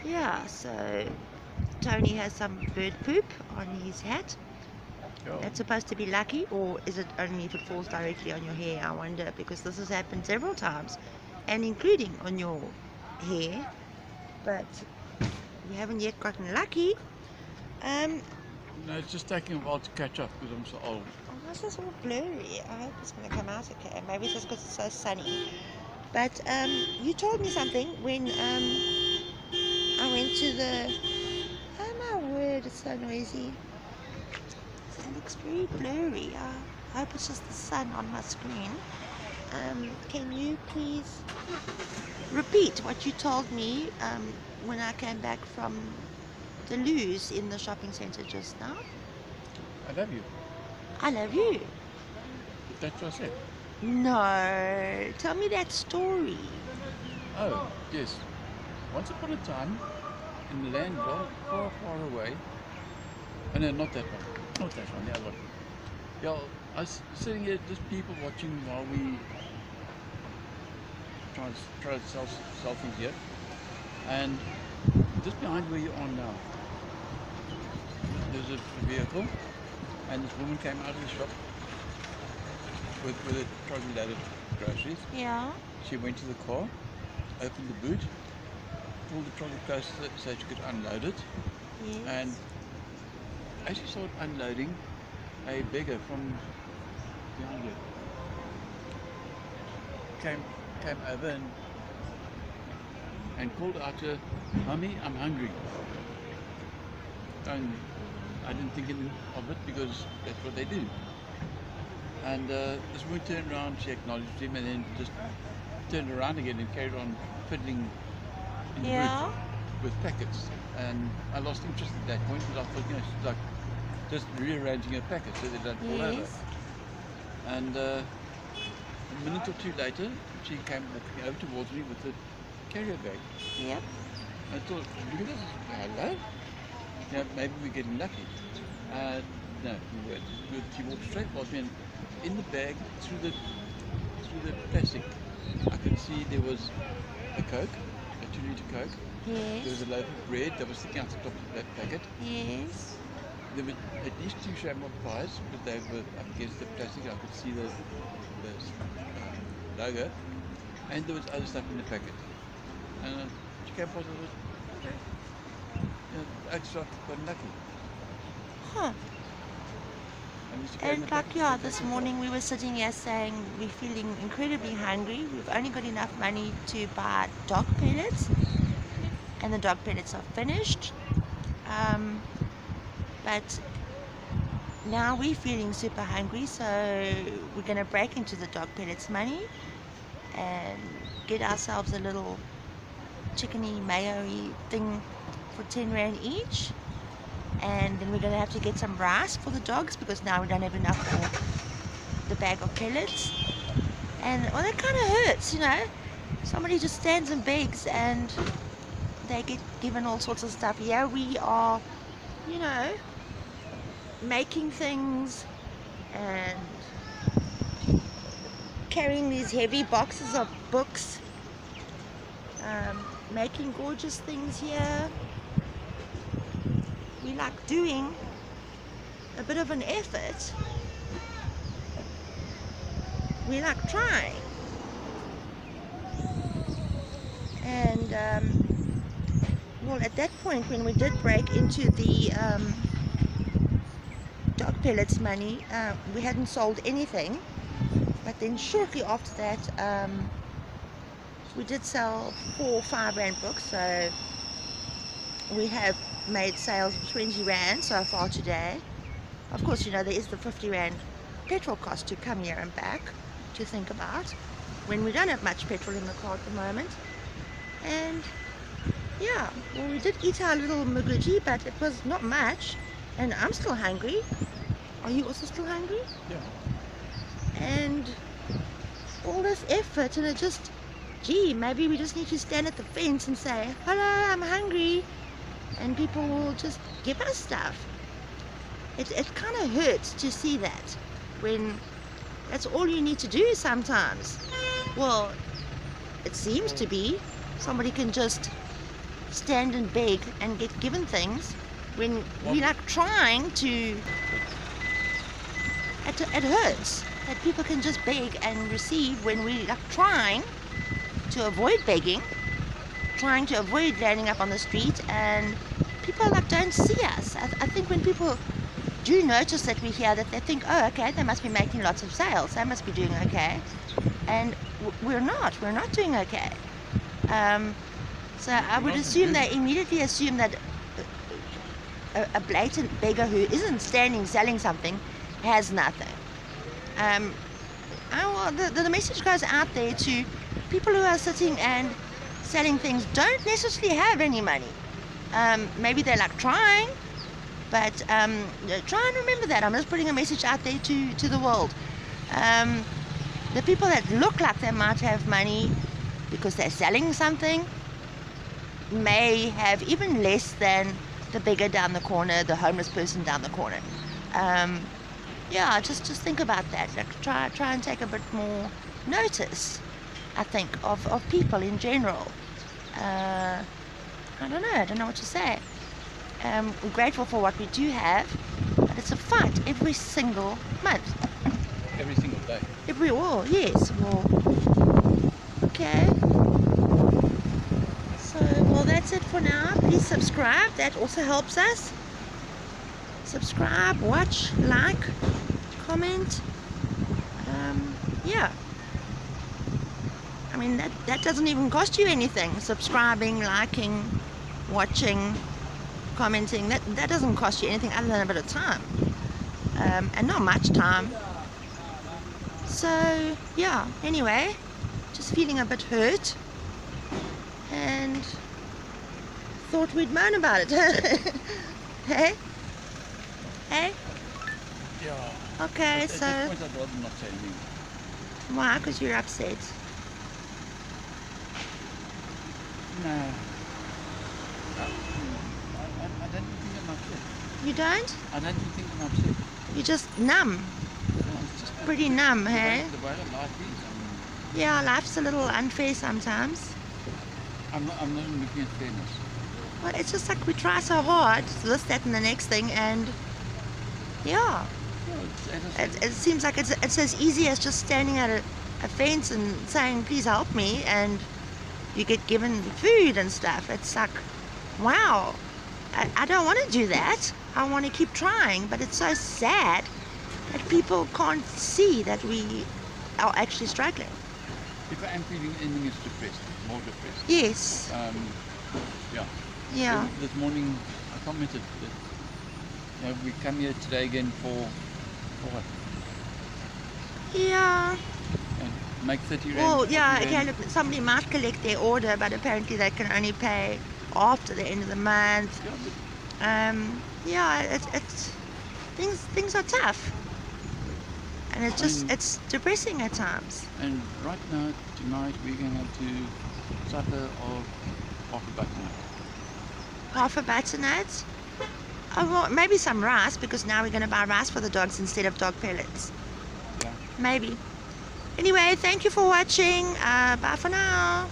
Yeah, so Tony has some bird poop on his hat. Yeah. That's supposed to be lucky, or is it only if it falls directly on your hair? I wonder, because this has happened several times, and including on your hair, but we haven't yet gotten lucky. Um, No, it's just taking a while to catch up because I'm so old. oh, this is all blurry. I hope it's going to come out okay. Maybe it's just because it's so sunny. But you told me something when I went to the. Oh my word, it's so noisy. It looks very blurry. I hope it's just the sun on my screen. Can you please repeat what you told me when I came back from the loos in the shopping centre just now? I love you. I love you. That's what I said. No, tell me that story. Oh, yes. Once upon a time, in the land far, far away. Oh, no, not that one. Not that one, the other one. Yeah, I was sitting here, just people watching while we try to sell things here. And just behind where you are now, there's a vehicle, and this woman came out of the shop with a trolley load of groceries. Yeah. She went to the car, opened the boot, pulled the trolley closer so she could unload it. And Yes. as she started unloading, a beggar from behind her came came over and called out to her, "Mummy, I'm hungry." And I didn't think anything of it because that's what they do. And this woman turned around, she acknowledged him, and then just turned around again and carried on fiddling in the boot Yeah. with packets. And I lost interest at that point because I thought, she's like just rearranging her packets so they don't fall over. Yes. And a minute or two later, she came walking over towards me with a carrier bag. Yep. I thought, look at this, hello? Maybe we're getting lucky. No, we weren't. She walked straight past me, and in the bag, through the plastic, I could see there was a Coke, a 2 litre Coke. There was Yes. a loaf of bread that was sticking out the top of that packet. Yes. There were at least two shamrock pies, but they were up against the plastic. I could see the logo, and there was other stuff in the packet. And she came past and I was, okay, I just got lucky. Huh. And she gave me And the like, packet to yeah, take this to the car. morning we were sitting here saying we're feeling incredibly hungry. We've only got enough money to buy dog pellets, and the dog pellets are finished. Um, but now we're feeling super hungry, so we're going to break into the dog pellets money and get ourselves a little chickeny mayo-y thing for 10 rand each. And then we're going to have to get some rice for the dogs because now we don't have enough for the bag of pellets. And well, that kind of hurts. Somebody just stands and begs and they get given all sorts of stuff. Here we are, you know, making things and carrying these heavy boxes of books, making gorgeous things here. We like doing a bit of an effort. We like trying. And well, at that point, when we did break into the dog pellets money, we hadn't sold anything. But then shortly after that, we did sell 4 5 rand books. So we have made sales of 20 rand so far today. Of course, there is the 50 rand petrol cost to come here and back to think about when we don't have much petrol in the car at the moment. And yeah, well, we did eat our little muguji, but it was not much. And I'm still hungry. Are you also still hungry? Yeah. And all this effort, and it just, gee, maybe we just need to stand at the fence and say, hello, I'm hungry. And people will just give us stuff. It kind of hurts to see that when that's all you need to do sometimes. Well, it seems to be. Somebody can just stand and beg and get given things when we're like trying to. It hurts that people can just beg and receive when we're like trying to avoid begging, trying to avoid landing up on the street, and people like don't see us. I think when people do notice that we're here, that they think, oh, okay, they must be making lots of sales, they must be doing okay, and we're not doing okay. So I would assume they immediately assume that a blatant beggar who isn't standing selling something has nothing. The message goes out there to people who are sitting and selling things don't necessarily have any money. Maybe they're like trying, but try and remember that. I'm just putting a message out there to the world. The people that look like they might have money because they're selling something may have even less than the beggar down the corner, the homeless person down the corner. Just think about that. Like try and take a bit more notice, I think, of people in general. I don't know what to say. We're grateful for what we do have, but it's a fight every single month. Every single day. Yes. Well, okay. So, well, that's it for now. Please subscribe. That also helps us. Subscribe, watch, like, comment. I mean, that doesn't even cost you anything. Subscribing, liking, watching, commenting, that doesn't cost you anything other than a bit of time. And not much time. So, anyway, just feeling a bit hurt. And thought we'd moan about it. Hey? Yeah. Okay, At so... this point, I'd rather not say anything. Why? Because you're upset. No. I don't think I'm upset. You don't? I don't think I'm upset. You're just numb. It's just Pretty numb, hey? the way that life is. Yeah, life's a little unfair sometimes. I'm not looking at fairness. Well, it's just like we try so hard, this, that, and the next thing, and Yeah, it seems like it's as easy as just standing at a fence and saying, please help me, and you get given food and stuff. It's like, wow, I don't want to do that. I want to keep trying, but it's so sad that people can't see that we are actually struggling. If I am feeling anything is depressed, more depressed. Yes. Yeah. This morning I commented that we come here today again for what? Yeah. And make 30 rand. Well, yeah, 40 okay, rand. look, somebody might collect their order, but apparently they can only pay after the end of the month. It's things are tough. And it's depressing at times. And right now, tonight, we're going to have to supper of half a butternut. Half a butternut. Oh, well, maybe some rice, because now we're going to buy rice for the dogs instead of dog pellets. Yeah. Maybe. Anyway, thank you for watching. Bye for now.